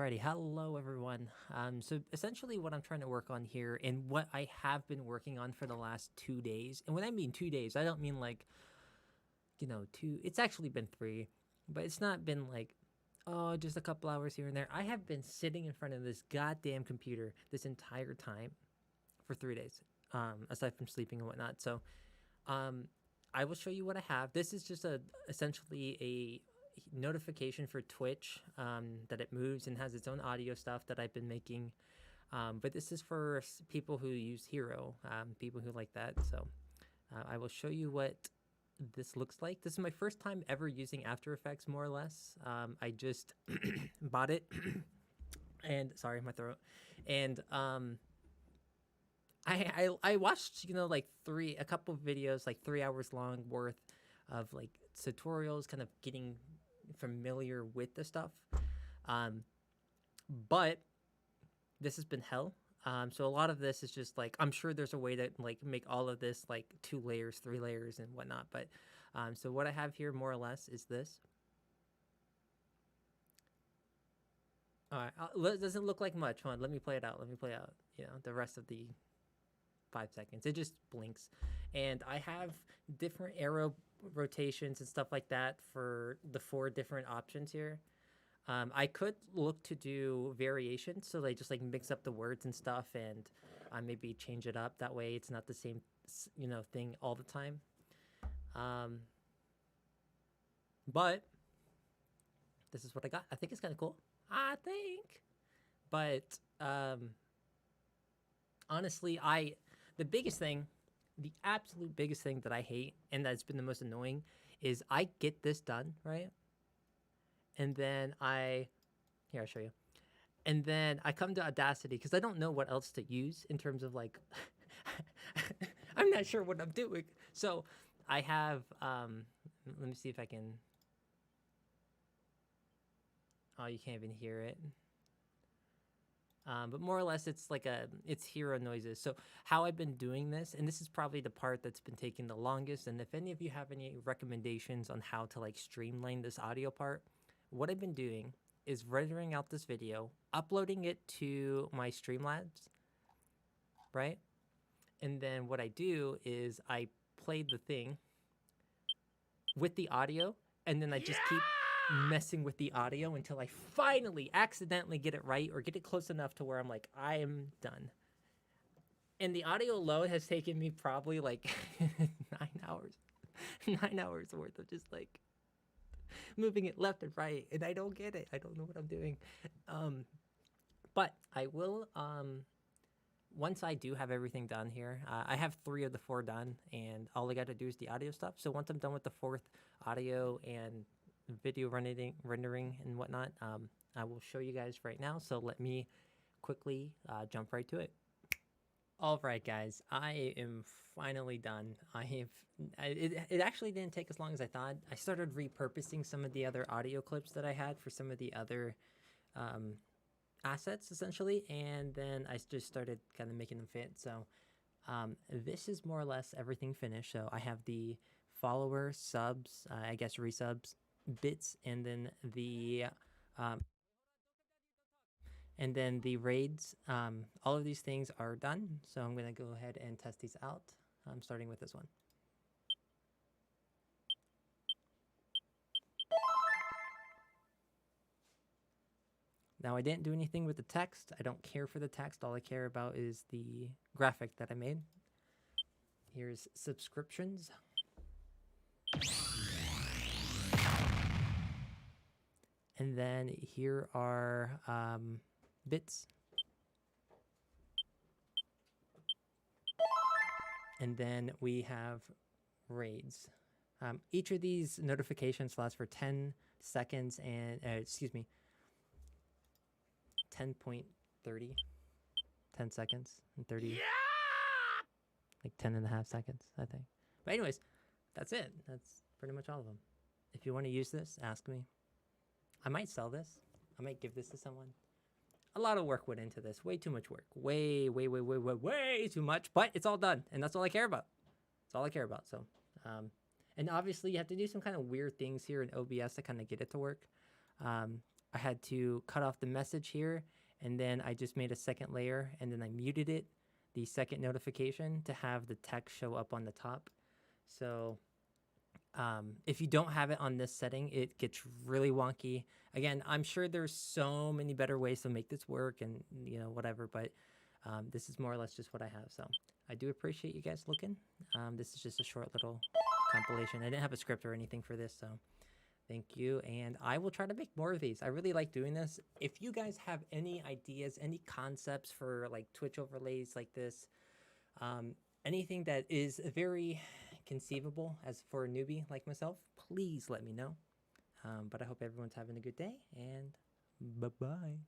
Alrighty, hello everyone. So essentially what I'm trying to work on here and what I have been working on for the last 2 days, and when I mean 2 days, I don't mean like, it's actually been three, but it's not been like, oh, just a couple hours here and there. I have been sitting in front of this goddamn computer this entire time for 3 days, aside from sleeping and whatnot. So, I will show you what I have. This is just essentially a notification for Twitch that it moves and has its own audio stuff that I've been making. But this is for people who use Hero, people who like that. So I will show you what this looks like. This is my first time ever using After Effects, more or less. I just bought it and sorry, my throat. And I watched, like a couple of videos, like 3 hours long worth of like tutorials, kind of getting familiar with the stuff. But this has been hell. So a lot of this is just like, I'm sure there's a way to like make all of this like 2 layers, 3 layers and whatnot. But so what I have here more or less is this. All right, it doesn't look like much. Hold on, let me play it out. Let me play out, the rest of the 5 seconds. It just blinks. And I have different arrow rotations and stuff like that for the 4 different options here. I could look to do variations, so they just like mix up the words and stuff and maybe change it up. That way it's not the same, thing all the time. But this is what I got. I think it's kind of cool. I think. But honestly, the absolute biggest thing that I hate and that's been the most annoying is I get this done, right? And then I'll show you. And then I come to Audacity because I don't know what else to use in terms of like, I'm not sure what I'm doing. So I have, let me see if I can, oh, you can't even hear it. But more or less, it's hero noises. So how I've been doing this, and this is probably the part that's been taking the longest. And if any of you have any recommendations on how to like streamline this audio part, what I've been doing is rendering out this video, uploading it to my Streamlabs, right? And then what I do is I play the thing with the audio, and then I just keep messing with the audio until I finally accidentally get it right or get it close enough to where I'm like, I am done. And the audio alone has taken me probably like 9 hours. 9 hours worth of just like moving it left and right, and I don't get it. I don't know what I'm doing. But I will, once I do have everything done here, I have 3 of the 4 done, and all I got to do is the audio stuff. So once I'm done with the 4th audio and video rendering and whatnot, I will show you guys right now. So let me quickly jump right to it. All right, guys, I am finally done. It actually didn't take as long as I thought. I started repurposing some of the other audio clips that I had for some of the other assets, essentially, and then I just started kind of making them fit. So this is more or less everything finished. So I have the follower, subs, I guess resubs, bits, and then the raids. All of these things are done, so I'm gonna go ahead and test these out. I'm starting with this one. Now I didn't do anything with the text. I don't care for the text. All I care about is the graphic that I made. Here's subscriptions. And then here are bits. And then we have raids. Each of these notifications lasts for 10 seconds and, 10.30. 10 seconds and 30. Yeah! Like 10 and a half seconds, I think. But anyways, that's it. That's pretty much all of them. If you want to use this, ask me. I might sell this. I might give this to someone. A lot of work went into this. Way too much work. Way too much. But it's all done. And that's all I care about. That's all I care about. So, and obviously you have to do some kind of weird things here in OBS to kind of get it to work. I had to cut off the message here, and then I just made a second layer, and then I muted it, the second notification, to have the text show up on the top. So if you don't have it on this setting, it gets really wonky. Again, I'm sure there's so many better ways to make this work and, whatever, but this is more or less just what I have. So I do appreciate you guys looking. This is just a short little compilation. I didn't have a script or anything for this, so thank you. And I will try to make more of these. I really like doing this. If you guys have any ideas, any concepts for like Twitch overlays like this, anything that is very conceivable as for a newbie like myself, please let me know. But I hope everyone's having a good day, and bye-bye.